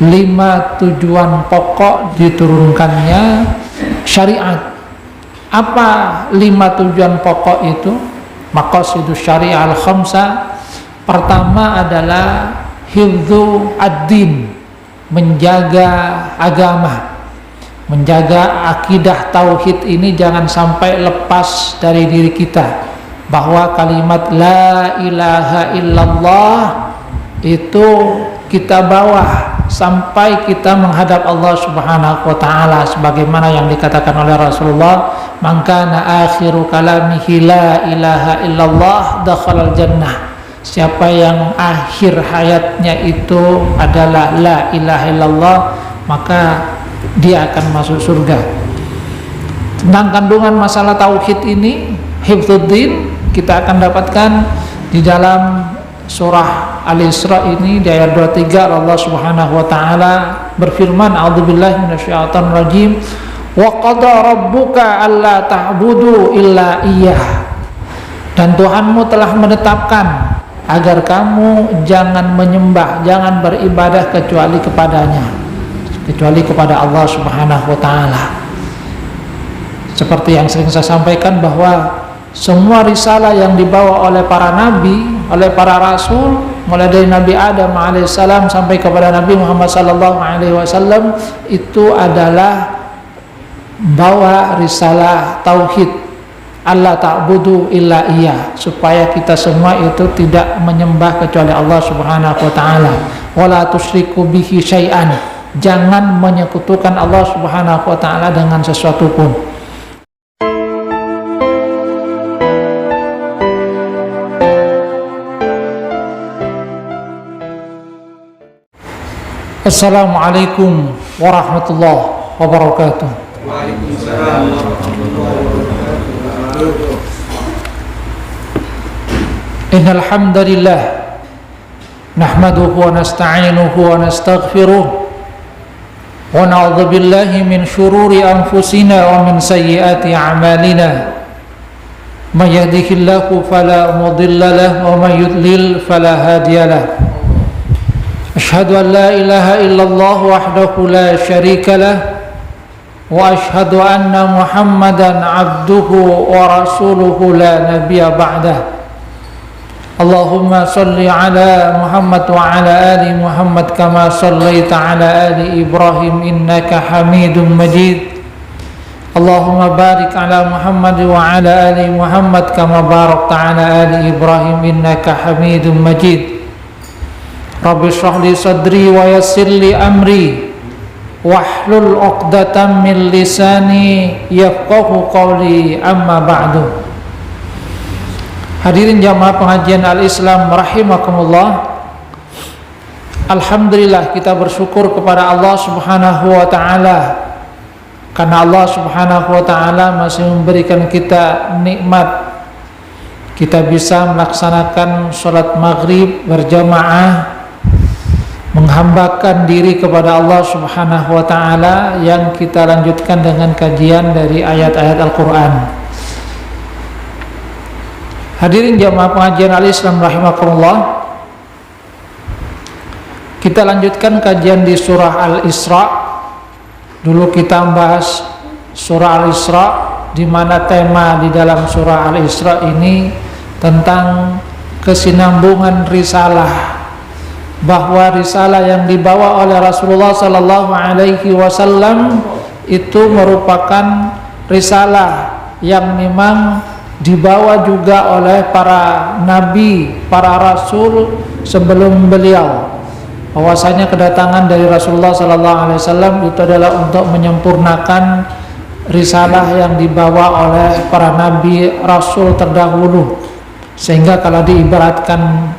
5 tujuan pokok diturunkannya syariat. Apa 5 tujuan pokok itu? Maqasidus syariah al-khamsah. Pertama adalah hifdzu ad-din, menjaga agama, menjaga akidah tauhid ini jangan sampai lepas dari diri kita, bahwa kalimat la ilaha illallah itu kita bawa sampai kita menghadap Allah Subhanahu wa taala, sebagaimana yang dikatakan oleh Rasulullah, man kana akhiru kalamihi la ilaha illallah dakhalal jannah. Siapa yang akhir hayatnya itu adalah la ilaha illallah, maka dia akan masuk surga. Tentang kandungan masalah tauhid ini, hifdzuddin, kita akan dapatkan di dalam surah Al-Isra ini di ayat 23. Allah Subhanahu wa taala berfirman, a'udzubillahi minasyaitonir rajim, wa qada rabbuka alla ta'budu illa iyyah. Dan Tuhanmu telah menetapkan agar kamu jangan menyembah, jangan beribadah kecuali kepadanya, kecuali kepada Allah Subhanahu wa taala. Seperti yang sering saya sampaikan, bahwa semua risalah yang dibawa oleh para nabi, oleh para rasul, mulai dari Nabi Adam alaihissalam sampai kepada Nabi Muhammad sallallahu alaihi wasallam, itu adalah bawa risalah tauhid, Allah ta'budu illa iya, supaya kita semua itu tidak menyembah kecuali Allah Subhanahu wa taala. Wala tusyriku bihi syai'an, jangan menyekutukan Allah Subhanahu wa taala dengan sesuatu pun. Assalamualaikum warahmatullahi wabarakatuh. Waalaikumsalam warahmatullahi wabarakatuh. Innal hamdalillah nahmaduhu wa nasta'inuhu wa nastaghfiruh wa na'udzu billahi min shururi anfusina wa min sayyiati a'malina. May yahdihillahu fala mudilla lahu wa may yudlil fala hadiya lahu. Ashhadu an la ilaha illallah wahdahu la syarika lahu wa ashhadu anna Muhammadan abduhu wa rasuluhu la nabiyya ba'dah. Allahumma salli ala Muhammad wa ala ali Muhammad kama sallaita ala ali Ibrahim innaka Hamidum Majid. Allahumma barik ala Muhammad wa ala ali Muhammad kama barakta ala ali Ibrahim innaka Hamidum Majid. Rabbi shrah li sadri wa yassir li amri wahlul 'uqdatam min lisani yafqahu qawli, amma ba'du. Hadirin jamaah pengajian Al-Islam rahimakumullah. Alhamdulillah, kita bersyukur kepada Allah Subhanahu wa taala, karena Allah Subhanahu wa taala masih memberikan kita nikmat, kita bisa melaksanakan sholat maghrib berjamaah, menghambakan diri kepada Allah Subhanahu wa taala, yang kita lanjutkan dengan kajian dari ayat-ayat Al-Qur'an. Hadirin jamaah pengajian Al-Islam rahimakumullah, kita lanjutkan kajian di surah Al-Isra. Dulu kita membahas surah Al-Isra, di mana tema di dalam surah Al-Isra ini tentang kesinambungan risalah, bahwa risalah yang dibawa oleh Rasulullah sallallahu alaihi wasallam itu merupakan risalah yang memang dibawa juga oleh para nabi, para rasul sebelum beliau. Bahwasanya kedatangan dari Rasulullah sallallahu alaihi wasallam itu adalah untuk menyempurnakan risalah yang dibawa oleh para nabi rasul terdahulu. Sehingga kalau diibaratkan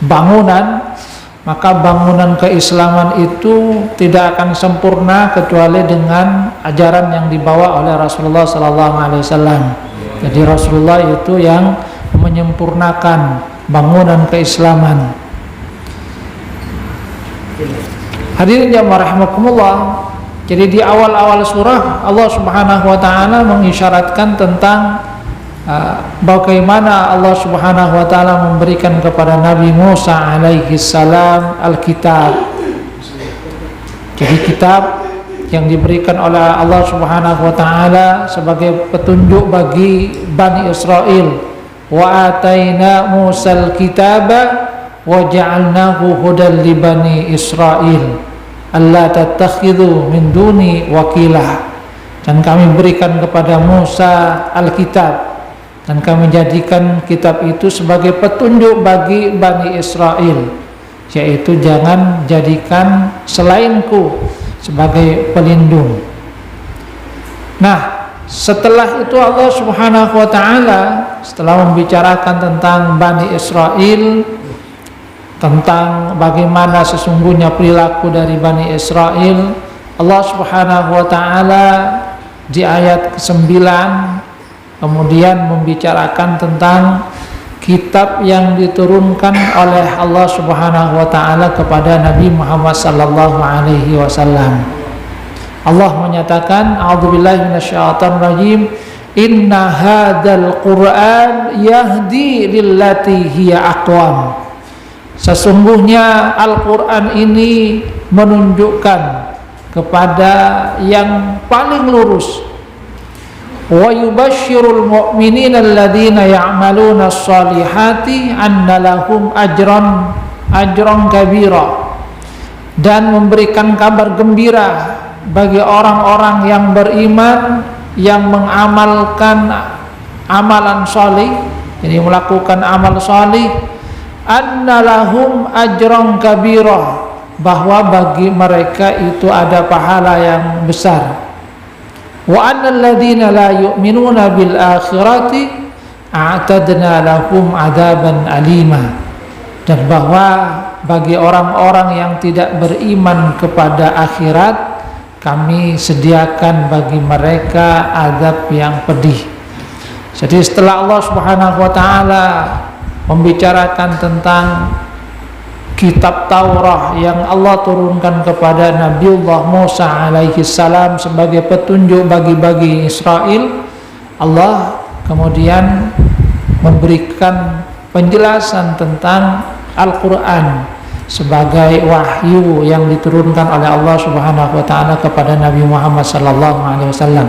bangunan, maka bangunan keislaman itu tidak akan sempurna kecuali dengan ajaran yang dibawa oleh Rasulullah sallallahu alaihi wasallam. Jadi Rasulullah itu yang menyempurnakan bangunan keislaman. Hadirin jamaah rahimakumullah, jadi di awal-awal surah Allah Subhanahu wa taala mengisyaratkan tentang bagaimana Allah Subhanahu wa taala memberikan kepada Nabi Musa alaihi salam Alkitab. Jadi kitab yang diberikan oleh Allah Subhanahu wa taala sebagai petunjuk bagi Bani Israel. Wa ataina Musal kitaba wa ja'alnahu hudan li Bani Israel alla tattakhidhu min duni wakila. Dan kami berikan kepada Musa Alkitab, dan kami jadikan kitab itu sebagai petunjuk bagi Bani Israel, yaitu jangan jadikan selainku sebagai pelindung. Nah, setelah itu Allah Subhanahu wa taala setelah membicarakan tentang Bani Israel, tentang bagaimana sesungguhnya perilaku dari Bani Israel, Allah Subhanahu wa taala di ayat ke-9 kemudian membicarakan tentang kitab yang diturunkan oleh Allah Subhanahu wa taala kepada Nabi Muhammad sallallahu alaihi wasallam. Allah menyatakan, a'udzubillahi minasyaitonir rajim, inna hadzal qur'an yahdi lillati hiya aqwam. Sesungguhnya Al-Qur'an ini menunjukkan kepada yang paling lurus. Wa yubashshirul mu'minina alladzina ya'maluna shalihati anna lahum ajran kabira, dan memberikan kabar gembira bagi orang-orang yang beriman yang mengamalkan amalan salih, jadi melakukan amal salih, anna lahum ajran kabira, bahwa bagi mereka itu ada pahala yang besar. Wa annal ladzina la yu'minuna bil akhirati a'tadna lahum adzaban alima, dan bahwa bagi orang-orang yang tidak beriman kepada akhirat, kami sediakan bagi mereka azab yang pedih. Jadi setelah Allah Subhanahu wa taala membicarakan tentang kitab Taurat yang Allah turunkan kepada Nabiullah Musa alaihi salam sebagai petunjuk bagi Israel, Allah kemudian memberikan penjelasan tentang Al-Quran sebagai wahyu yang diturunkan oleh Allah Subhanahu wa taala kepada Nabi Muhammad sallallahu alaihi wasallam,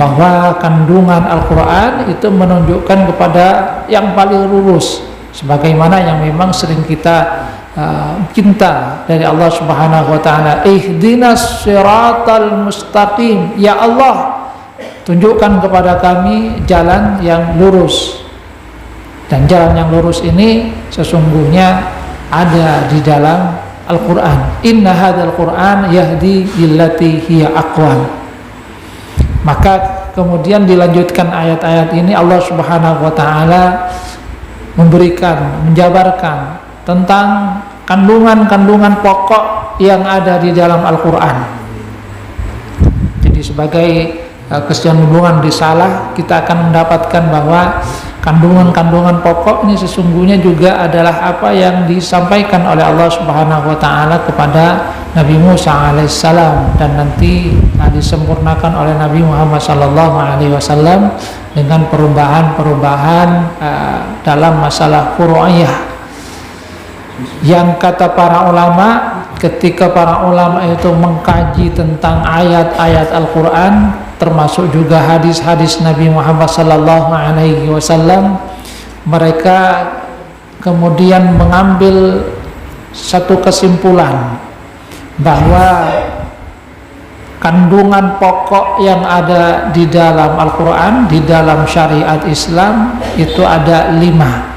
bahwa kandungan Al-Quran itu menunjukkan kepada yang paling lurus, sebagaimana yang memang sering kita cinta dari Allah Subhanahu wa taala. Ihdinas siratal mustaqim, ya Allah tunjukkan kepada kami jalan yang lurus. Dan jalan yang lurus ini sesungguhnya ada di dalam Al-Qur'an. Inna hadzal Qur'an yahdi lillati hiya aqwam. Maka kemudian dilanjutkan ayat-ayat ini, Allah Subhanahu wa taala menjabarkan tentang kandungan-kandungan pokok yang ada di dalam Al-Quran. Jadi sebagai kesinambungan risalah, kita akan mendapatkan bahwa kandungan-kandungan pokok ini sesungguhnya juga adalah apa yang disampaikan oleh Allah Subhanahu wa taala kepada Nabi Musa alaihissalam, dan nanti disempurnakan oleh Nabi Muhammad sallallahu alaihi wasallam dengan perubahan-perubahan dalam masalah furu'iyah, yang kata para ulama, ketika para ulama itu mengkaji tentang ayat-ayat Al-Quran, termasuk juga hadis-hadis Nabi Muhammad sallallahu alaihi wasallam, mereka kemudian mengambil satu kesimpulan bahwa kandungan pokok yang ada di dalam Al-Quran, di dalam syariat Islam itu ada 5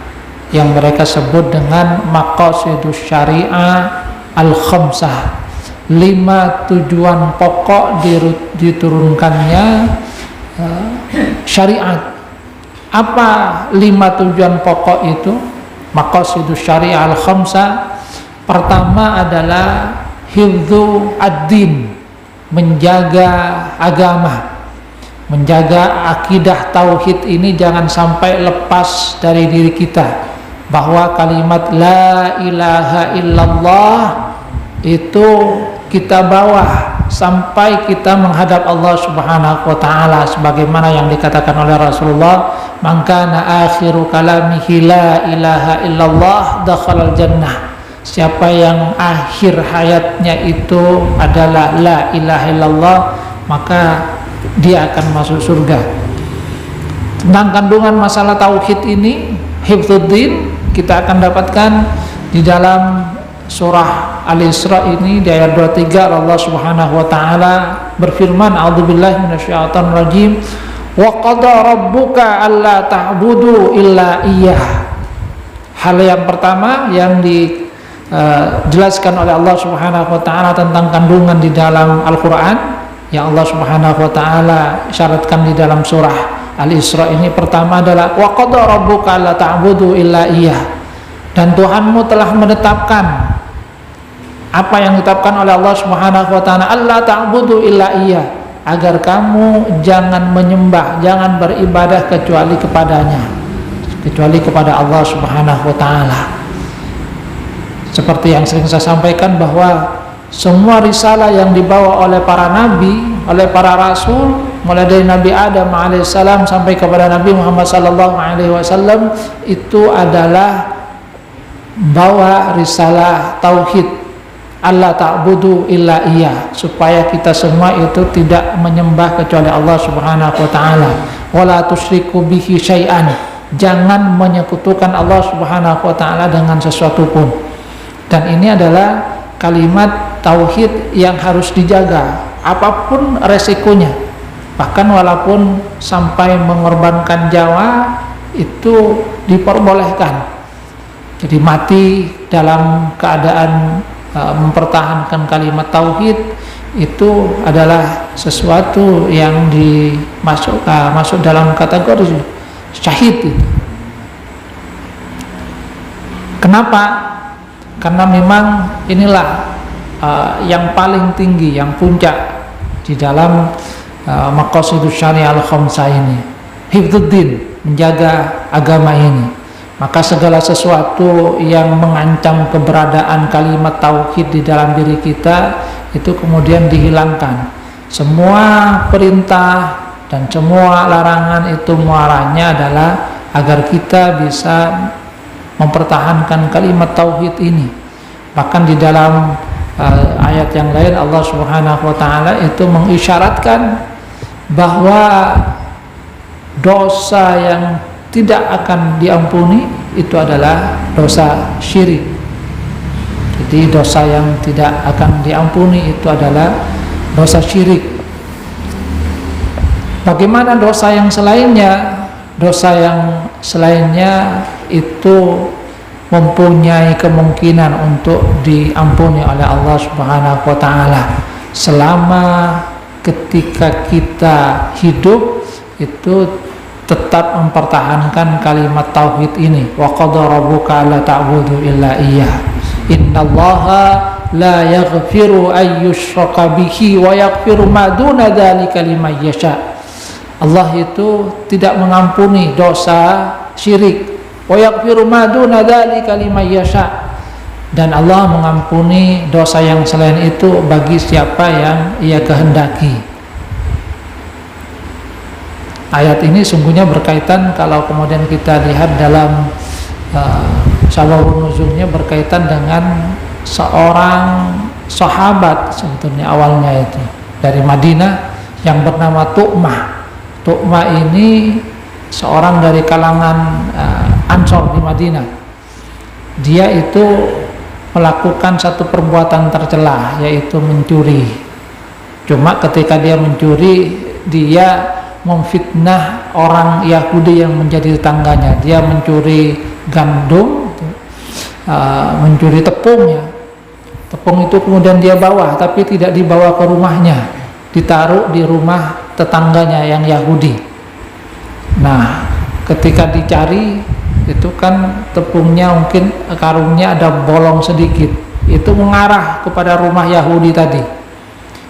yang mereka sebut dengan maqasidus syariah al-khamsah. 5 tujuan pokok diturunkannya syariat. Apa 5 tujuan pokok itu? Maqasidus syariah al-khamsah. Pertama adalah hifdzu ad-din, menjaga agama, menjaga akidah tauhid ini jangan sampai lepas dari diri kita, bahwa kalimat la ilaha illallah itu kita bawa sampai kita menghadap Allah Subhanahu wa taala, sebagaimana yang dikatakan oleh Rasulullah, man kana akhiru kalamihi la ilaha illallah dakhalal jannah. siapa yang akhir hayatnya itu adalah la ilaha illallah, maka dia akan masuk surga. Tentang kandungan masalah tauhid ini, hifdzuddin, kita akan dapatkan di dalam surah Al-Isra ini di ayat 23. Allah Subhanahu wa taala berfirman, a'udzubillahi minasyaitonir rajim, wa qada rabbuka alla ta'budu illa iyyah. Hal yang pertama yang dijelaskan oleh Allah Subhanahu wa taala tentang kandungan di dalam Al-Qur'an yang Allah Subhanahu wa taala syaratkan di dalam surah Al-Isra ini, pertama adalah wa qada rabbuka alla ta'budu illa iyyah. Dan Tuhanmu telah menetapkan apa yang ditetapkan oleh Allah Subhanahu wa taala, alla ta'budu illa iyyah, agar kamu jangan menyembah, jangan beribadah kecuali kepadanya, kecuali kepada Allah Subhanahu wa taala. Seperti yang sering saya sampaikan bahwa semua risalah yang dibawa oleh para nabi, oleh para rasul, mulai dari Nabi Adam alaihissalam sampai kepada Nabi Muhammad sallallahu alaihi wasallam, itu adalah bawa risalah tauhid, Allah ta'budu illa iya, supaya kita semua itu tidak menyembah kecuali Allah Subhanahu wa taala. Wala tusyriku bihi syai'an, jangan menyekutukan Allah Subhanahu wa taala dengan sesuatu pun. Dan ini adalah kalimat tauhid yang harus dijaga apapun resikonya. Bahkan walaupun sampai mengorbankan nyawa itu diperbolehkan. Jadi mati dalam keadaan mempertahankan kalimat tauhid itu adalah sesuatu yang masuk dalam kategori syahid itu. Kenapa? Karena memang inilah yang paling tinggi, yang puncak di dalam maqasidus syariah al-khamsah ini, hifdzuddin, menjaga agama ini. Maka segala sesuatu yang mengancam keberadaan kalimat tauhid di dalam diri kita itu kemudian dihilangkan. Semua perintah dan semua larangan itu muaranya adalah agar kita bisa mempertahankan kalimat tauhid ini. Bahkan di dalam ayat yang lain Allah Subhanahu wa taala itu mengisyaratkan bahwa dosa yang tidak akan diampuni itu adalah dosa syirik. Jadi dosa yang tidak akan diampuni itu adalah dosa syirik. Bagaimana dosa yang selainnya? Dosa yang selainnya itu mempunyai kemungkinan untuk diampuni oleh Allah Subhanahu wa taala selama ketika kita hidup itu tetap mempertahankan kalimat tauhid ini. Wa qada rabbuka alla ta'budu illa iyyah. Innallaha la yaghfiru ay yushraka bihi wa yaghfiru ma duna dzalika liman yasha. Allah itu tidak mengampuni dosa syirik. Wa yaghfiru ma duna dzalika liman yasha. Dan Allah mengampuni dosa yang selain itu bagi siapa yang Ia kehendaki. Ayat ini sungguhnya berkaitan, kalau kemudian kita lihat dalam sababun nuzulnya, berkaitan dengan seorang sahabat sebetulnya awalnya itu dari Madinah yang bernama Tu'mah. Tu'mah ini seorang dari kalangan Ansor di Madinah. Dia itu melakukan satu perbuatan tercela, yaitu mencuri. Cuma ketika dia mencuri, dia memfitnah orang Yahudi yang menjadi tetangganya. Dia mencuri gandum, mencuri tepungnya. Tepung itu kemudian dia bawa, tapi tidak dibawa ke rumahnya, ditaruh di rumah tetangganya yang Yahudi. Nah, ketika dicari, itu kan tepungnya mungkin karungnya ada bolong sedikit, itu mengarah kepada rumah Yahudi tadi.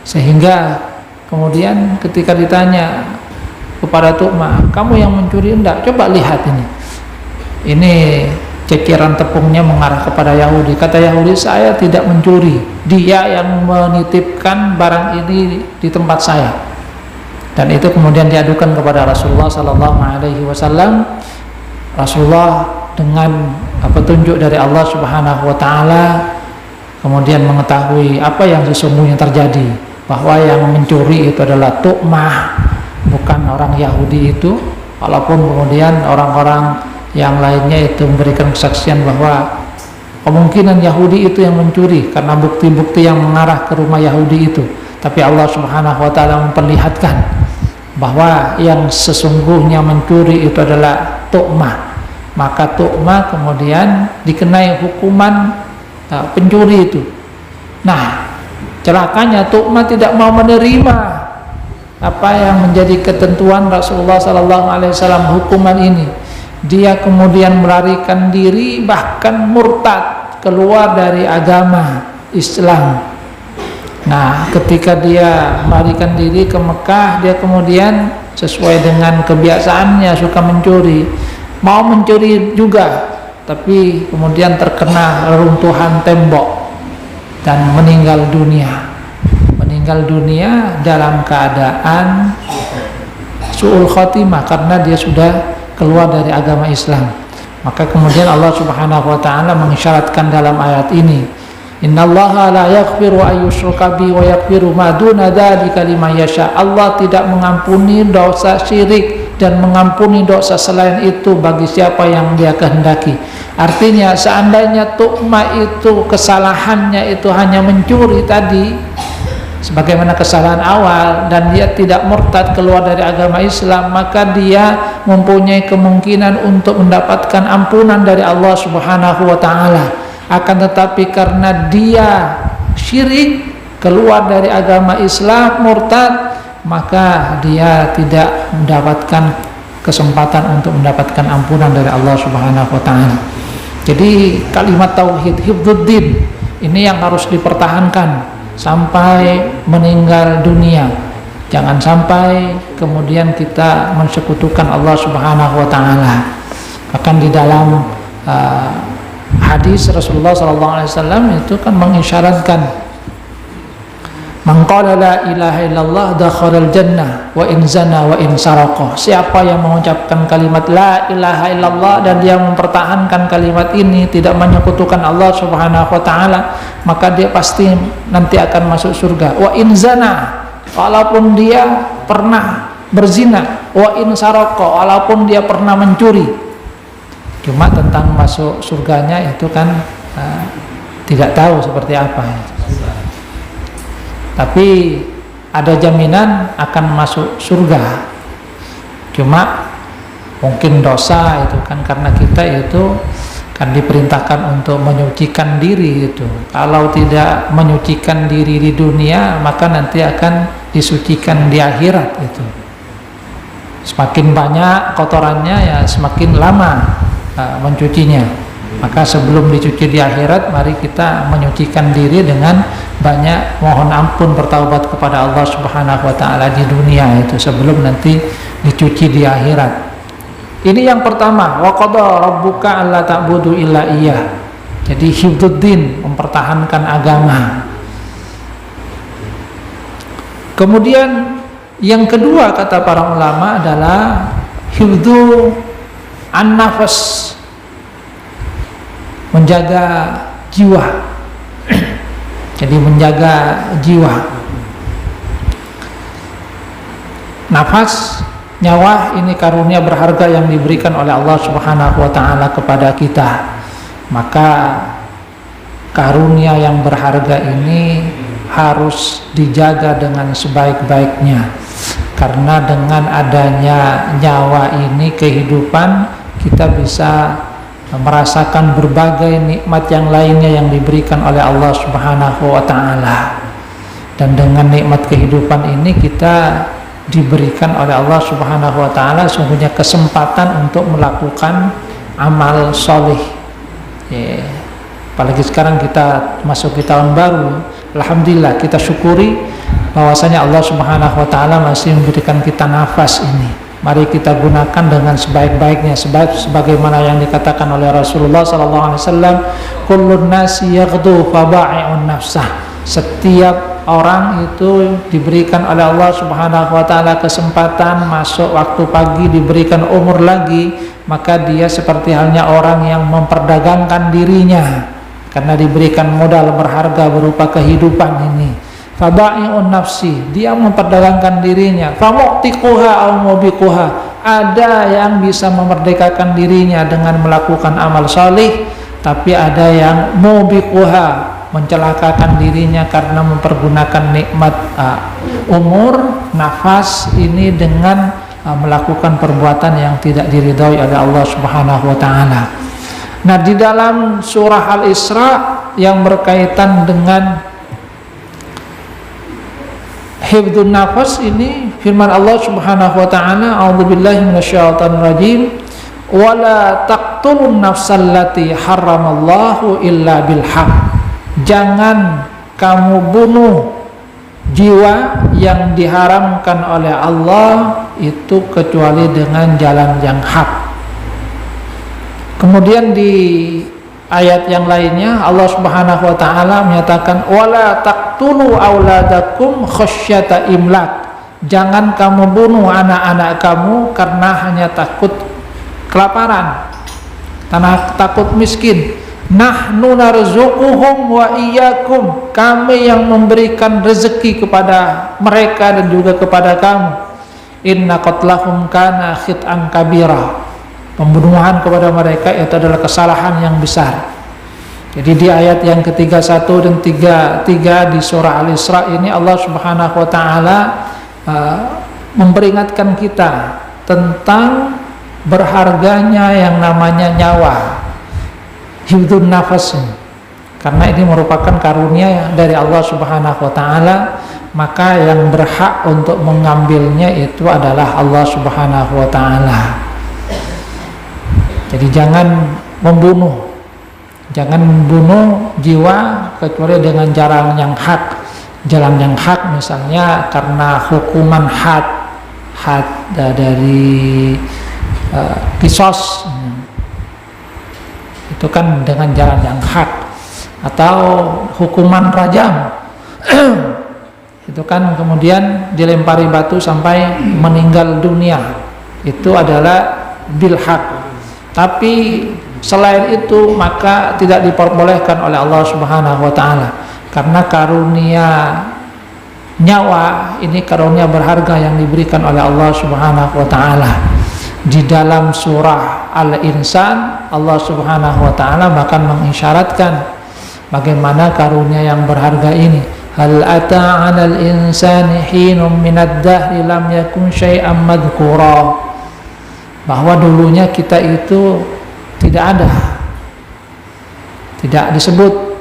Sehingga kemudian ketika ditanya kepada Tu'mah, kamu yang mencuri? Enggak, coba lihat ini cekiran tepungnya mengarah kepada Yahudi. Kata Yahudi, saya tidak mencuri, dia yang menitipkan barang ini di tempat saya. Dan itu kemudian diadukan kepada Rasulullah sallallahu alaihi wasallam. Rasulullah dengan petunjuk dari Allah Subhanahu wa taala, kemudian mengetahui apa yang sesungguhnya terjadi, bahwa yang mencuri itu adalah tu'mah, bukan orang Yahudi itu. Walaupun kemudian orang-orang yang lainnya itu memberikan kesaksian bahwa kemungkinan Yahudi itu yang mencuri karena bukti-bukti yang mengarah ke rumah Yahudi itu, tapi Allah Subhanahu wa taala memperlihatkan bahwa yang sesungguhnya mencuri itu adalah tu'mah. Maka tu'mah kemudian dikenai hukuman pencuri itu. Nah, celakanya tu'mah tidak mau menerima apa yang menjadi ketentuan Rasulullah SAW hukuman ini. Dia kemudian melarikan diri, bahkan murtad, keluar dari agama Islam. Nah, ketika dia melarikan diri ke Mekah, dia kemudian sesuai dengan kebiasaannya suka mencuri, mau mencuri juga, tapi kemudian terkena reruntuhan tembok dan meninggal dunia dalam keadaan su'ul khotimah karena dia sudah keluar dari agama Islam. Maka kemudian Allah Subhanahu wa taala mengisyaratkan dalam ayat ini, innallaha la yaghfiru ayyushraka bihi wa yaghfiru ma duna dzalika liman yasha. Allah tidak mengampuni dosa syirik dan mengampuni dosa selain itu bagi siapa yang dia kehendaki. Artinya seandainya tu'mah itu kesalahannya itu hanya mencuri tadi sebagaimana kesalahan awal dan dia tidak murtad keluar dari agama Islam, maka dia mempunyai kemungkinan untuk mendapatkan ampunan dari Allah Subhanahu wa taala. Akan tetapi karena dia syirik, keluar dari agama Islam, murtad, maka dia tidak mendapatkan kesempatan untuk mendapatkan ampunan dari Allah Subhanahu wa taala. Jadi kalimat tauhid hifdzuddin ini yang harus dipertahankan sampai meninggal dunia. Jangan sampai kemudian kita mensekutukan Allah Subhanahu wa taala. Bahkan di dalam hadis Rasulullah SAW itu kan mengisyaratkan, man qala la ilaha illallah dakhalal jannah wa in zana wa in saraqa. Siapa yang mengucapkan kalimat la ilaha illallah dan dia mempertahankan kalimat ini, tidak menyekutukan Allah Subhanahu wa taala, maka dia pasti nanti akan masuk surga. Wa in zana, walaupun dia pernah berzina. Wa in saraqa, walaupun dia pernah mencuri. Cuma tentang masuk surganya itu kan tidak tahu seperti apa. Tapi ada jaminan akan masuk surga. Cuma mungkin dosa itu kan, karena kita itu kan diperintahkan untuk menyucikan diri itu. Kalau tidak menyucikan diri di dunia, maka nanti akan disucikan di akhirat itu. Semakin banyak kotorannya ya semakin lama mencucinya. Maka sebelum dicuci di akhirat, mari kita menyucikan diri dengan banyak mohon ampun, bertaubat kepada Allah Subhanahu wa taala di dunia itu sebelum nanti dicuci di akhirat. Ini yang pertama, wa qada rabbuka alla ta'budu illa iyyah. Jadi hifdzuddin, mempertahankan agama. Kemudian yang kedua kata para ulama adalah hifdzu an-nafas, menjaga jiwa. Jadi menjaga jiwa, nafas, nyawa ini karunia berharga yang diberikan oleh Allah Subhanahu wa taala kepada kita. Maka karunia yang berharga ini harus dijaga dengan sebaik-baiknya, karena dengan adanya nyawa ini, kehidupan, kita bisa merasakan berbagai nikmat yang lainnya yang diberikan oleh Allah Subhanahu wa taala. Dan dengan nikmat kehidupan ini kita diberikan oleh Allah Subhanahu wa taala sungguhnya kesempatan untuk melakukan amal soleh. Apalagi sekarang kita masuk di tahun baru, alhamdulillah kita syukuri bahwasanya Allah Subhanahu wa taala masih memberikan kita nafas ini. Mari kita gunakan dengan sebaik-baiknya, sebagaimana yang dikatakan oleh Rasulullah SAW, kullun nasi yaghdu fa ba'i'un nafsah. Setiap orang itu diberikan oleh Allah Subhanahu wa taala kesempatan masuk waktu pagi, diberikan umur lagi, maka dia seperti halnya orang yang memperdagangkan dirinya karena diberikan modal berharga berupa kehidupan ini. Fadai'un nafsi, dia memperdagangkan dirinya. Famu'tiquha au mubiquha, ada yang bisa memerdekakan dirinya dengan melakukan amal salih, tapi ada yang mubiquha, mencelakakan dirinya karena mempergunakan nikmat umur, nafas ini dengan melakukan perbuatan yang tidak diridhoi oleh Allah Subhanahu wa taala. Nah, di dalam surah Al-Isra yang berkaitan dengan hifdzun nafas ini, firman Allah Subhanahu wa taala, a'udzubillahi minasyaitonir rajim, wala taqtulun nafsallati haramallahu illa bil haqq. Jangan kamu bunuh jiwa yang diharamkan oleh Allah itu kecuali dengan jalan yang hak. Kemudian di ayat yang lainnya Allah Subhanahu wa taala menyatakan wala taqtulu auladakum khasyata imlak. Jangan kamu bunuh anak-anak kamu karena hanya takut kelaparan, karena takut miskin. Nahnu narzuquhum wa iyyakum, kami yang memberikan rezeki kepada mereka dan juga kepada kamu. Inna qatlahum kana khit'an kabira, pembunuhan kepada mereka itu adalah kesalahan yang besar. Jadi di ayat yang ke-31 dan 33 di surah Al-Isra ini Allah Subhanahu wa taala memperingatkan kita tentang berharganya yang namanya nyawa, hifdzun nafas, karena ini merupakan karunia dari Allah Subhanahu wa taala, maka yang berhak untuk mengambilnya itu adalah Allah Subhanahu wa taala. Jadi jangan membunuh jiwa kecuali dengan jalan yang hak. Jalan yang hak misalnya karena hukuman had dari kisos, itu kan dengan jalan yang hak, atau hukuman rajam itu kan kemudian dilempari batu sampai meninggal dunia, itu adalah bil haq. Tapi selain itu maka tidak diperbolehkan oleh Allah Subhanahu wa taala, karena karunia nyawa ini karunia berharga yang diberikan oleh Allah Subhanahu wa taala. Di dalam surah Al-Insan Allah Subhanahu wa taala bahkan mengisyaratkan bagaimana karunia yang berharga ini. Hal ata 'alal insani hinum minad dahri lam yakun syai'an madhkura, bahwa dulunya kita itu tidak ada, tidak disebut,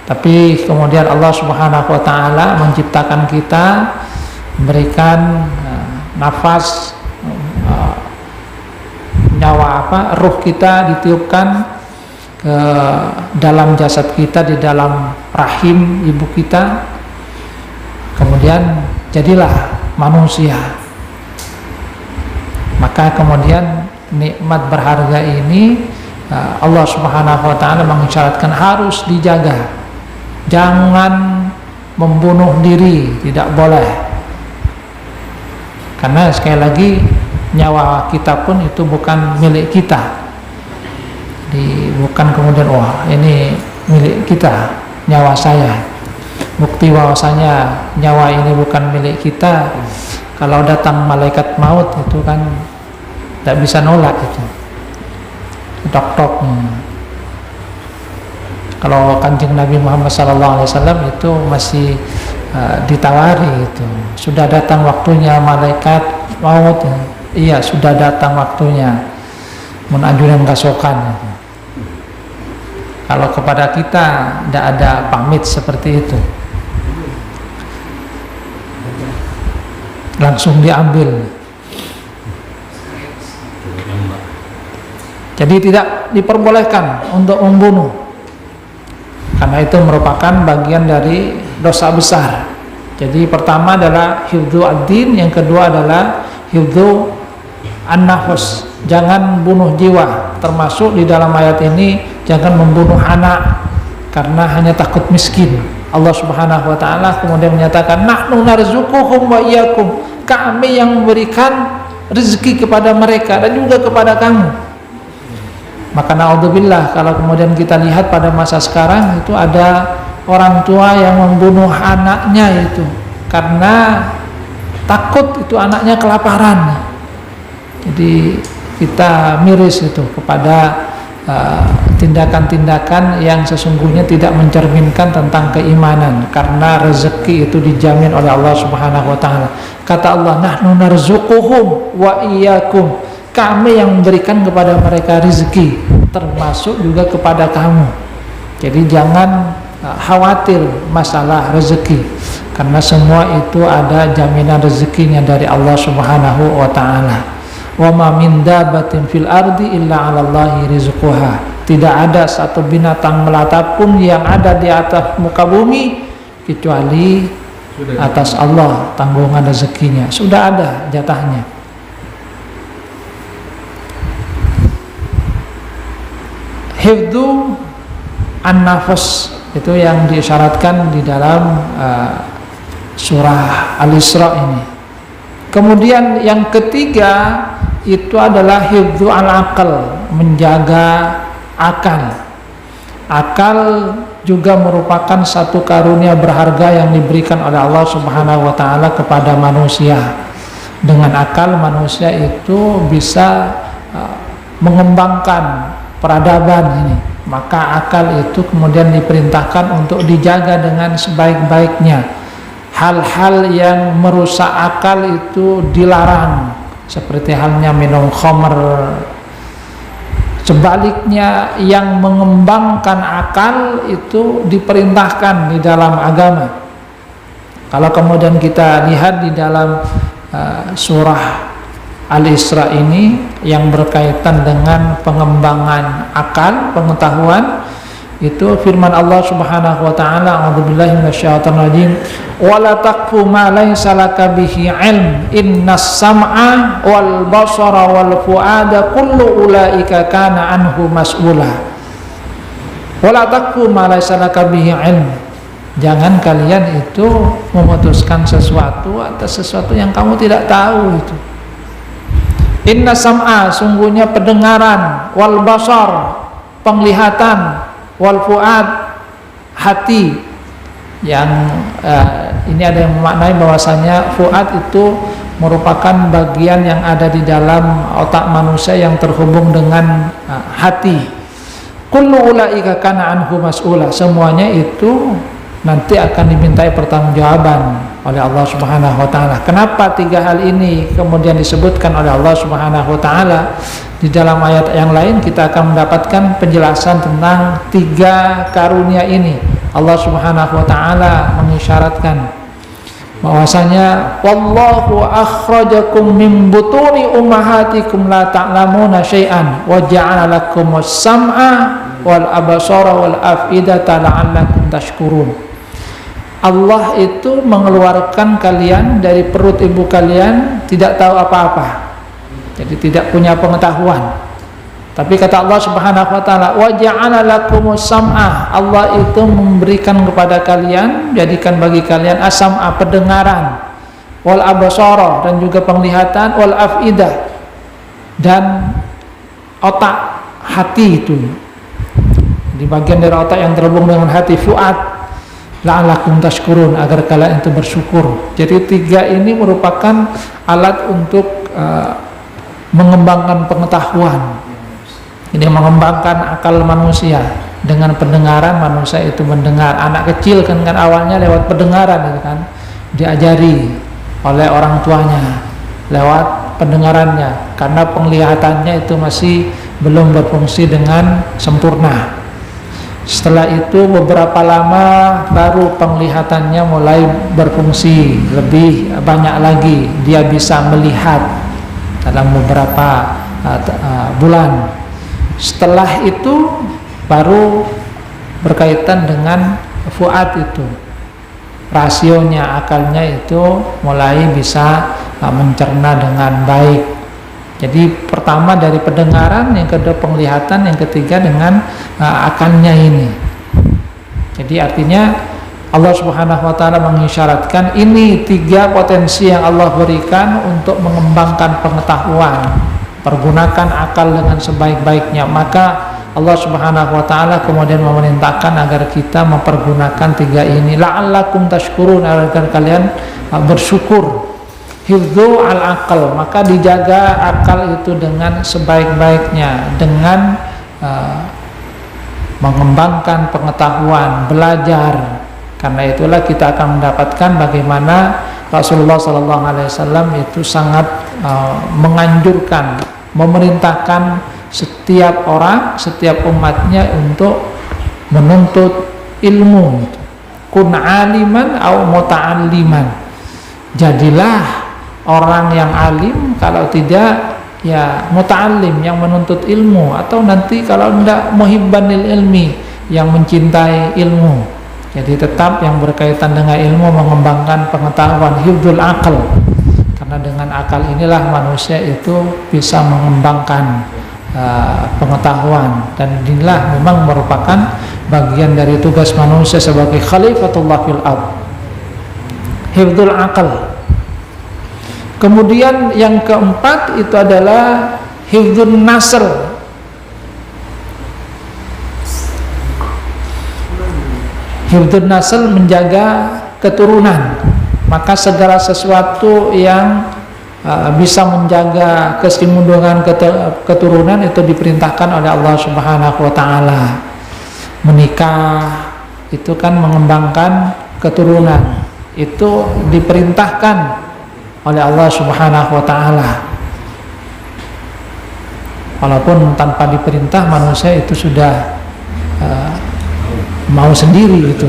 tapi kemudian Allah Subhanahu wa taala menciptakan kita, memberikan nafas, nyawa ruh kita ditiupkan ke dalam jasad kita, di dalam rahim ibu kita, kemudian jadilah manusia. Maka kemudian nikmat berharga ini Allah Subhanahu wa taala mengisyaratkan harus dijaga. Jangan membunuh diri, tidak boleh. Karena sekali lagi nyawa kita pun itu bukan milik kita. Bukan kemudian ini milik kita, nyawa saya. Bukti bahwasanya nyawa ini bukan milik kita, kalau datang malaikat maut itu kan tidak bisa nolak itu. Tok-tok. Kalau Kanjeng Nabi Muhammad SAW itu masih ditawari itu. Sudah datang waktunya malaikat maut. Iya, sudah datang waktunya. Mun anjuran kasokan. Kalau kepada kita tidak ada pamit seperti itu, langsung diambil. Jadi tidak diperbolehkan untuk membunuh, karena itu merupakan bagian dari dosa besar. Jadi pertama adalah hifdzu ad-din, yang kedua adalah hifdzu an-nafs, jangan bunuh jiwa. Termasuk di dalam ayat ini jangan membunuh anak karena hanya takut miskin. Allah Subhanahu wa taala kemudian menyatakan nahnu narzuquhum wa iyyakum, kami yang memberikan rezeki kepada mereka dan juga kepada kamu. Maka naudzubillah kalau kemudian kita lihat pada masa sekarang itu ada orang tua yang membunuh anaknya itu karena takut itu anaknya kelaparan. Jadi kita miris itu kepada tindakan-tindakan yang sesungguhnya tidak mencerminkan tentang keimanan, karena rezeki itu dijamin oleh Allah Subhanahu wa taala. Kata Allah, nahnu narzuquhum wa iyyakum, kami yang memberikan kepada mereka rezeki, termasuk juga kepada kamu. Jadi jangan khawatir masalah rezeki, karena semua itu ada jaminan rezekinya dari Allah Subhanahu wa taala. Wa ma min dabbatin fil ardi illa 'alallahi rizquha. Tidak ada satu binatang melata pun yang ada di atas muka bumi kecuali atas Allah tanggungan rezekinya. Sudah ada jatahnya. Hifdzu an-nafas itu yang disyaratkan di dalam surah Al-Isra ini. Kemudian yang ketiga itu adalah hifdzu al-aqal, menjaga akal. Akal juga merupakan satu karunia berharga yang diberikan oleh Allah Subhanahu wa taala kepada manusia. Dengan akal manusia itu bisa mengembangkan peradaban ini. Maka akal itu kemudian diperintahkan untuk dijaga dengan sebaik-baiknya. Hal-hal yang merusak akal itu dilarang, seperti halnya minum khamr. Sebaliknya yang mengembangkan akal itu diperintahkan di dalam agama. Kalau kemudian kita lihat di dalam surah Al-Isra ini yang berkaitan dengan pengembangan akal, pengetahuan, itu firman Allah Subhanahu wa taala, a'udzubillahi minasyaitonir rajim, wala taqfu ma laysa laka bihi ilm innas sam'a wal basara wal fuada kullu ulaika kana anhu mas'ula. Wala taqfu ma laysa laka bihi ilm, jangan kalian itu memutuskan sesuatu atas sesuatu yang kamu tidak tahu itu. Innas sam'a, sungguhnya pendengaran, wal basar, penglihatan, wal fuad, hati. Yang ini ada yang memaknai bahwasanya fuad itu merupakan bagian yang ada di dalam otak manusia yang terhubung dengan hati. Kullu ulaika kana anhu mas'ula, semuanya itu nanti akan dimintai pertanggungjawaban oleh Allah Subhanahu wa taala. Kenapa tiga hal ini kemudian disebutkan oleh Allah Subhanahu wa taala? Di dalam ayat yang lain kita akan mendapatkan penjelasan tentang tiga karunia ini. Allah Subhanahu wa taala mengisyaratkan bahwasanya wallahu akhrajakum min butuni ummahatikum la ta'lamuna syai'an wa ja'ala lakumus sam'a wal absara wal af'idata la'allakum tashkurun. Allah itu mengeluarkan kalian dari perut ibu kalian tidak tahu apa-apa, jadi tidak punya pengetahuan. Tapi kata Allah Subhanahu wa taala, wa ja'ala lakumus sam'a, Allah itu memberikan kepada kalian, jadikan bagi kalian as-sam'a, pendengaran, wal absara, dan juga penglihatan, wal af'idah, dan otak, hati itu. Di bagian dari otak yang terhubung dengan hati, fuad, la'allakum tashkurun, agar kalian itu bersyukur. Jadi tiga ini merupakan alat untuk mengembangkan pengetahuan. Ini mengembangkan akal manusia. Dengan pendengaran manusia itu mendengar. Anak kecil kan awalnya lewat pendengaran itu kan, diajari oleh orang tuanya lewat pendengarannya, karena penglihatannya itu masih belum berfungsi dengan sempurna. Setelah itu beberapa lama baru penglihatannya mulai berfungsi lebih banyak lagi, dia bisa melihat dalam beberapa bulan. Setelah itu baru berkaitan dengan fuad itu, rasionya, akalnya itu mulai bisa mencerna dengan baik. Jadi pertama dari pendengaran, yang kedua penglihatan, yang ketiga dengan akalnya ini. Jadi artinya Allah Subhanahu wa taala mengisyaratkan ini 3 potensi yang Allah berikan untuk mengembangkan pengetahuan. Pergunakan akal dengan sebaik-baiknya. Maka Allah Subhanahu wa taala kemudian memerintahkan agar kita mempergunakan 3 ini, la'allakum tashkurun, agar kalian bersyukur. Hifdzu al-aqal, maka dijaga akal itu dengan sebaik-baiknya, dengan mengembangkan pengetahuan, belajar. Karena itulah kita akan mendapatkan bagaimana Rasulullah SAW itu sangat menganjurkan, memerintahkan setiap orang, setiap umatnya untuk menuntut ilmu. Kun aliman au muta'alliman, jadilah orang yang alim, kalau tidak ya muta'allim, yang menuntut ilmu, atau nanti kalau tidak muhibbanil ilmi, yang mencintai ilmu. Jadi tetap yang berkaitan dengan ilmu, mengembangkan pengetahuan, hifdzul aql, karena dengan akal inilah manusia itu bisa mengembangkan pengetahuan, dan inilah memang merupakan bagian dari tugas manusia sebagai khalifatullah fil ardh, hifdzul aql. Kemudian yang keempat itu adalah hifdzun nasl. Hifdzun nasl, menjaga keturunan. Maka segala sesuatu yang bisa menjaga kesinambungan keturunan itu diperintahkan oleh Allah Subhanahu wa taala. Menikah itu kan mengembangkan keturunan, itu diperintahkan oleh Allah Subhanahu wa taala. Walaupun tanpa diperintah manusia itu sudah mau sendiri itu.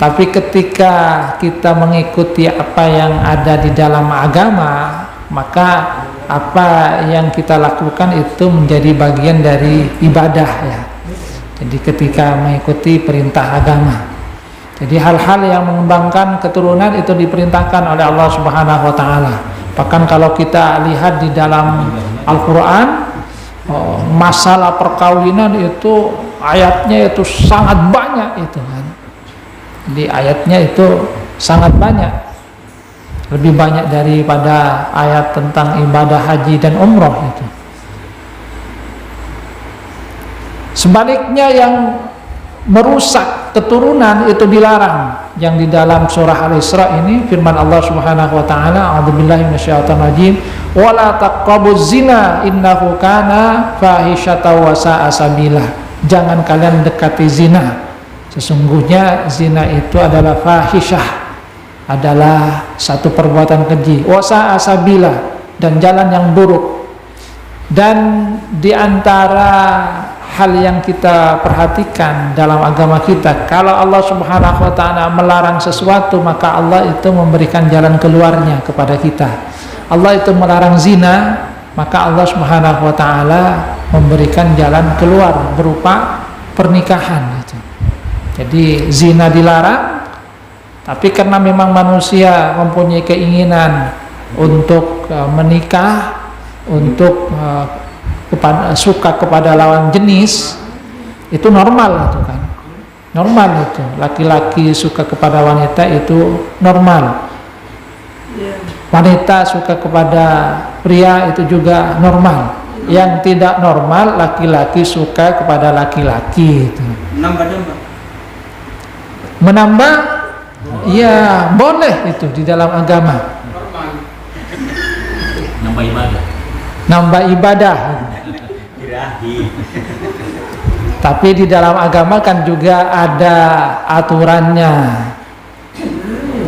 Tapi ketika kita mengikuti apa yang ada di dalam agama, maka apa yang kita lakukan itu menjadi bagian dari ibadah ya. Jadi ketika mengikuti perintah agama, jadi hal-hal yang mengembangkan keturunan itu diperintahkan oleh Allah Subhanahu wa taala. Bahkan kalau kita lihat di dalam Al-Qur'an, masalah perkawinan itu ayatnya itu sangat banyak itu kan. Di ayatnya itu sangat banyak, lebih banyak daripada ayat tentang ibadah haji dan umroh itu. Sebaliknya yang merusak keturunan itu dilarang. Yang di dalam surah Al-Isra ini firman Allah Subhanahu wa taala, a'udzubillahi minasyaitonir rajim, wala taqrabuz zina innahu kana fahisyatan wa sa'a sabila. Jangan kalian dekati zina. Sesungguhnya zina itu adalah fahisyah, adalah satu perbuatan keji, wa sa'a sabila, dan jalan yang buruk. Dan di antara hal yang kita perhatikan dalam agama kita, kalau Allah Subhanahu wa taala melarang sesuatu, maka Allah itu memberikan jalan keluarnya kepada kita. Allah itu melarang zina, maka Allah Subhanahu wa taala memberikan jalan keluar berupa pernikahan itu. Jadi zina dilarang, tapi karena memang manusia mempunyai keinginan untuk menikah, untuk suka kepada lawan jenis, itu normal itu kan, normal itu. Laki-laki suka kepada wanita itu normal, wanita suka kepada pria itu juga normal. Yang tidak normal, laki-laki suka kepada laki-laki itu. Menambah ya boleh itu di dalam agama, nambah ibadah. Tapi di dalam agama kan juga ada aturannya,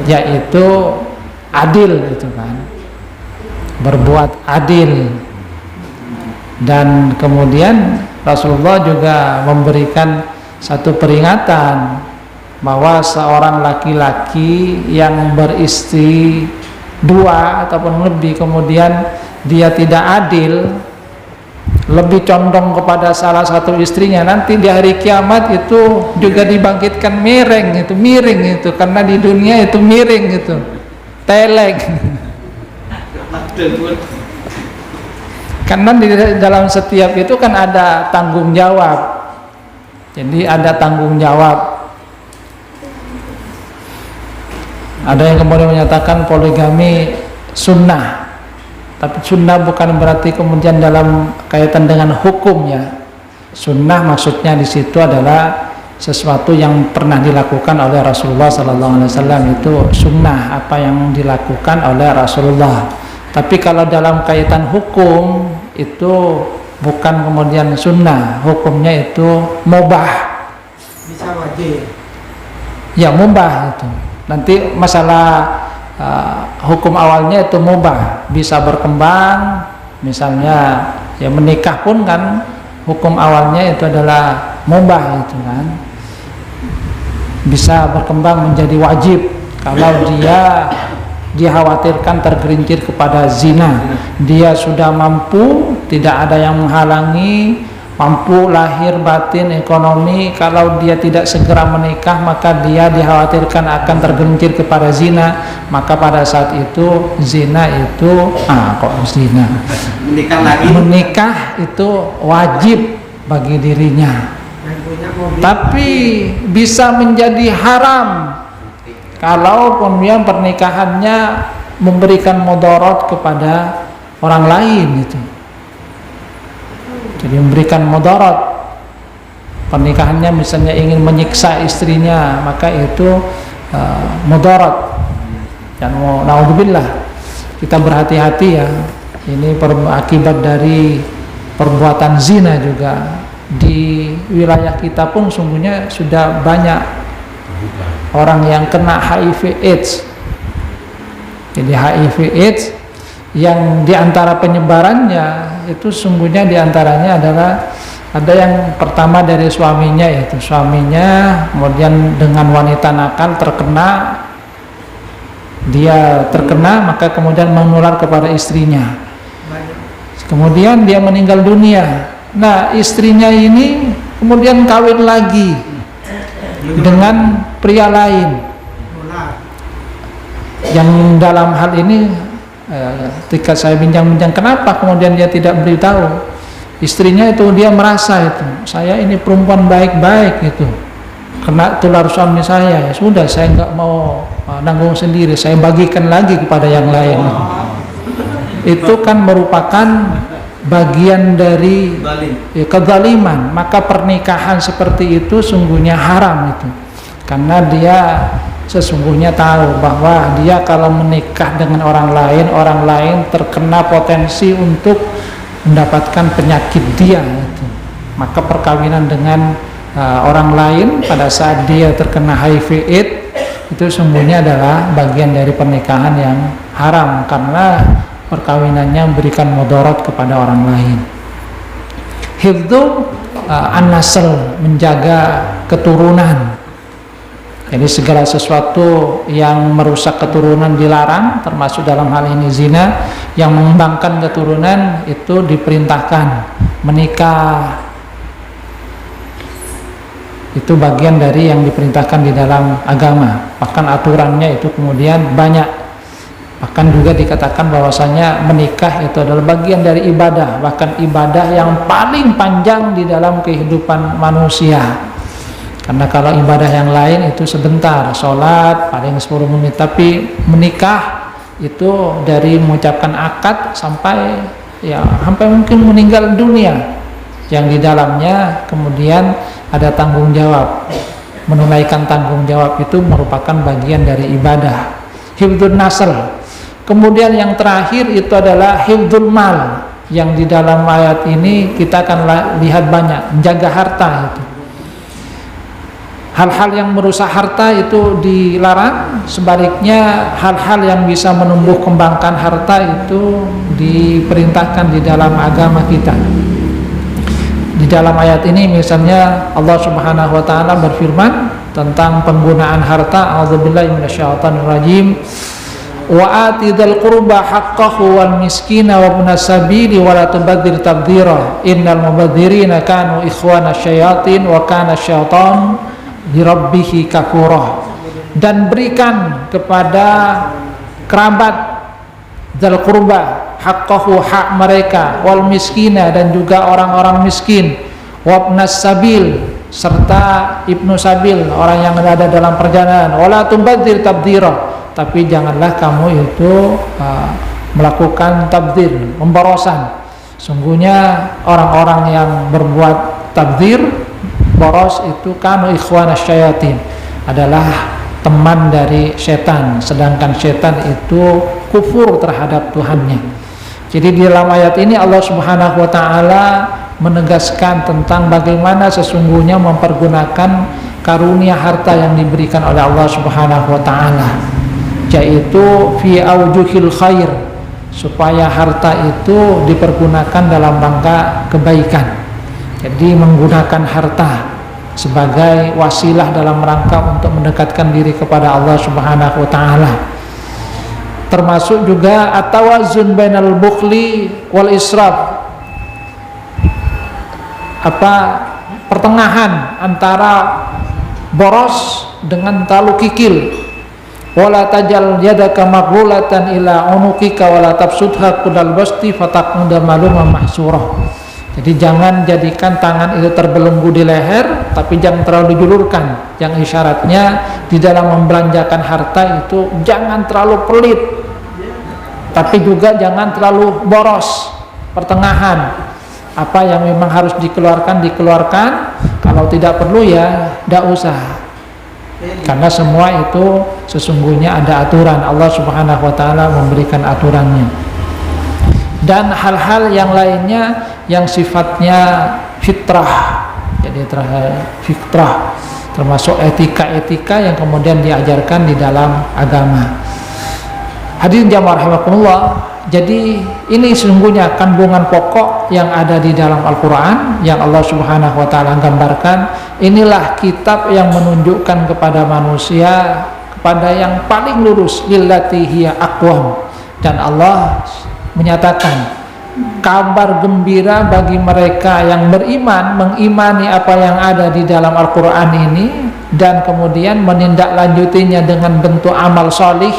yaitu adil itu kan, berbuat adil. Dan kemudian Rasulullah juga memberikan satu peringatan bahwa seorang laki-laki yang beristri 2 ataupun lebih, kemudian dia tidak adil, lebih condong kepada salah satu istrinya, nanti di hari kiamat itu juga dibangkitkan miring itu, karena di dunia itu miring itu, teleng. Karena di dalam setiap itu kan ada tanggung jawab. Jadi ada tanggung jawab Ada yang kemudian menyatakan poligami sunnah, tapi sunnah bukan berarti kemudian dalam kaitan dengan hukumnya. Sunnah maksudnya di situ adalah sesuatu yang pernah dilakukan oleh Rasulullah SAW, itu sunnah, apa yang dilakukan oleh Rasulullah. Tapi kalau dalam kaitan hukum itu bukan kemudian sunnah, hukumnya itu mubah. Bisa wajib. Ya mubah itu. Nanti masalah hukum awalnya itu mubah, bisa berkembang. Misalnya ya menikah pun kan hukum awalnya itu adalah mubah itu kan, bisa berkembang menjadi wajib kalau dia dikhawatirkan tergelincir kepada zina. Dia sudah mampu, tidak ada yang menghalangi, mampu lahir batin ekonomi. Kalau dia tidak segera menikah maka dia dikhawatirkan akan tergelincir kepada zina, maka pada saat itu zina itu menikah itu wajib bagi dirinya. Tapi bisa menjadi haram kalau kemudian pernikahannya memberikan mudarat kepada orang lain itu. Jadi memberikan mudarat, pernikahannya misalnya ingin menyiksa istrinya, maka itu mudarat. Dan naudzubillah, kita berhati-hati ya. Ini akibat dari perbuatan zina juga. Di wilayah kita pun sungguhnya sudah banyak orang yang kena HIV/AIDS. Jadi HIV/AIDS yang diantara penyebarannya itu sungguhnya diantaranya adalah ada yang pertama dari suaminya, yaitu suaminya kemudian dengan wanita nakal dia terkena maka kemudian menular kepada istrinya, kemudian dia meninggal dunia. Nah istrinya ini kemudian kawin lagi dengan pria lain, yang dalam hal ini ketika saya bincang-bincang kenapa kemudian dia tidak beritahu istrinya, itu dia merasa itu saya ini perempuan baik-baik itu kena tular suami saya, ya sudah saya nggak mau nanggung sendiri, saya bagikan lagi kepada yang lain. Itu kan merupakan bagian dari kezaliman. Maka pernikahan seperti itu sungguhnya haram itu, karena dia sesungguhnya tahu bahwa dia kalau menikah dengan orang lain terkena potensi untuk mendapatkan penyakit dia itu. Maka perkawinan dengan orang lain pada saat dia terkena HIV/AIDS itu sungguhnya adalah bagian dari pernikahan yang haram, karena perkawinannya memberikan mudarat kepada orang lain. Hifdzu an-nasl, menjaga keturunan. Jadi segala sesuatu yang merusak keturunan dilarang, termasuk dalam hal ini zina. Yang mengembangkan keturunan itu diperintahkan. Menikah itu bagian dari yang diperintahkan di dalam agama. Bahkan aturannya itu kemudian banyak. Bahkan juga dikatakan bahwasanya menikah itu adalah bagian dari ibadah, bahkan ibadah yang paling panjang di dalam kehidupan manusia. Karena kalau ibadah yang lain itu sebentar, sholat paling 10 menit, tapi menikah itu dari mengucapkan akad sampai mungkin meninggal dunia, yang di dalamnya kemudian ada tanggung jawab. Menunaikan tanggung jawab itu merupakan bagian dari ibadah. Hifdzun nasl. Kemudian yang terakhir itu adalah hifdzul mal, yang di dalam ayat ini kita akan lihat banyak, menjaga harta itu. Hal-hal yang merusak harta itu dilarang, sebaliknya hal-hal yang bisa menumbuh kembangkan harta itu diperintahkan di dalam agama kita. Di dalam ayat ini misalnya Allah Subhanahu wa taala berfirman tentang penggunaan harta, a'udzubillahi minasyaitonir rajim. Wa atidal qurba haqqahu wal miskina wa ibnas sabili wa la tubadzir tabdzira innal mubadzirina kanu ikhwana syayatin wa kana syaitan dirabbihi kafura. Dan berikan kepada kerabat dzal qurba haqqahu, hak mereka, wal miskina, dan juga orang-orang miskin, wa ibnas sabil, serta ibnu sabil, orang yang ada dalam perjalanan, wala tubadzir tabdzira, tapi janganlah kamu itu melakukan tabdzir, pemborosan. Sungguhnya orang-orang yang berbuat tabdzir, boros itu kanu ikhwana syayatin, adalah teman dari setan, sedangkan setan itu kufur terhadap Tuhannya. Jadi di dalam ayat ini Allah Subhanahu wa taala menegaskan tentang bagaimana sesungguhnya mempergunakan karunia harta yang diberikan oleh Allah Subhanahu wa taala, yaitu fi aujuhil khair, supaya harta itu dipergunakan dalam rangka kebaikan. Jadi menggunakan harta sebagai wasilah dalam rangka untuk mendekatkan diri kepada Allah Subhanahu wa taala. Termasuk juga at-tawazun bainal bukhli wal israf, pertengahan antara boros dengan terlalu kikil. Wala tajal yadaka maghlulatan ila unuqika wala tabsutha kullal basti fataqmuda maluman mahsurah. Jadi jangan jadikan tangan itu terbelenggu di leher, tapi jangan terlalu dijulurkan. Yang isyaratnya di dalam membelanjakan harta itu jangan terlalu pelit, tapi juga jangan terlalu boros, pertengahan. Apa yang memang harus dikeluarkan, kalau tidak perlu ya tidak usah. Karena semua itu sesungguhnya ada aturan, Allah Subhanahu wa taala memberikan aturannya. Dan hal-hal yang lainnya yang sifatnya fitrah, jadi fitrah, termasuk etika-etika yang kemudian diajarkan di dalam agama. Hadirin jamaah rahimakumullah, jadi ini sesungguhnya kandungan pokok yang ada di dalam Al-Quran yang Allah Subhanahu wa taala gambarkan. Inilah kitab yang menunjukkan kepada manusia kepada yang paling lurus, lillati hiya aqwam. Dan Allah menyatakan kabar gembira bagi mereka yang beriman, mengimani apa yang ada di dalam Al-Quran ini, dan kemudian menindaklanjutinya dengan bentuk amal solih,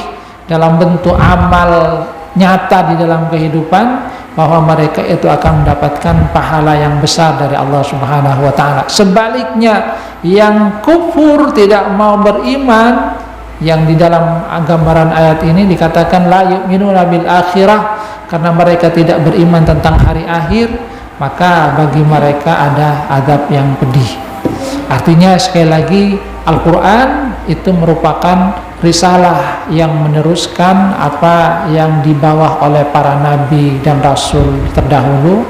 dalam bentuk amal nyata di dalam kehidupan, bahwa mereka itu akan mendapatkan pahala yang besar dari Allah Subhanahu wa taala. Sebaliknya, yang kufur, tidak mau beriman, yang di dalam gambaran ayat ini dikatakan la yu'minuna bil akhirah, karena mereka tidak beriman tentang hari akhir, maka bagi mereka ada azab yang pedih. Artinya sekali lagi, Al-Quran itu merupakan risalah yang meneruskan apa yang dibawa oleh para nabi dan rasul terdahulu,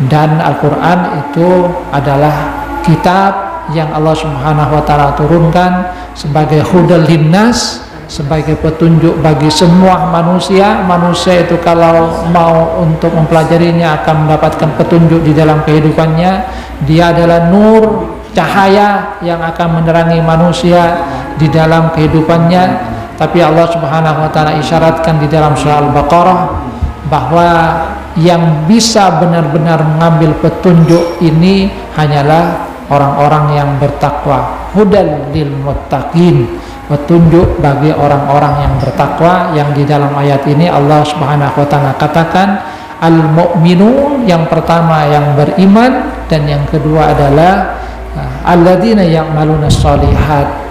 dan Al-Quran itu adalah kitab yang Allah Subhanahu wa taala turunkan sebagai hudal linnas, sebagai petunjuk bagi semua manusia. Manusia itu kalau mau untuk mempelajarinya akan mendapatkan petunjuk di dalam kehidupannya. Dia adalah nur, cahaya yang akan menerangi manusia di dalam kehidupannya. Tapi Allah Subhanahu wa taala isyaratkan di dalam surah Al-Baqarah bahwa yang bisa benar-benar mengambil petunjuk ini hanyalah orang-orang yang bertakwa. Hudal lil muttaqin, petunjuk bagi orang-orang yang bertakwa, yang di dalam ayat ini Allah Subhanahu wa taala katakan al-mu'minun, yang pertama yang beriman, dan yang kedua adalah alladzina ya'maluna sholihat.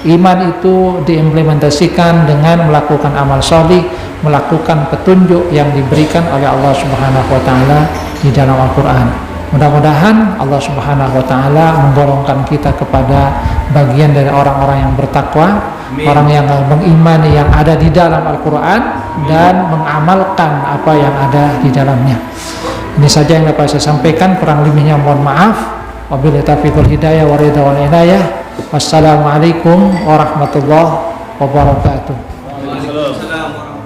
Iman itu diimplementasikan dengan melakukan amal sholih, melakukan petunjuk yang diberikan oleh Allah Subhanahu wa taala di dalam Al-Qur'an. Mudah-mudahan Allah Subhanahu wa taala menggolongkan kita kepada bagian dari orang-orang yang bertakwa, orang yang mengimani yang ada di dalam Al-Qur'an dan mengamalkan apa yang ada di dalamnya. Ini saja yang dapat saya sampaikan, kurang lebihnya mohon maaf. Wabillahi taufiq wal hidayah wa ridha wal inayah. Wassalamualaikum warahmatullahi wabarakatuh. Waalaikumsalam.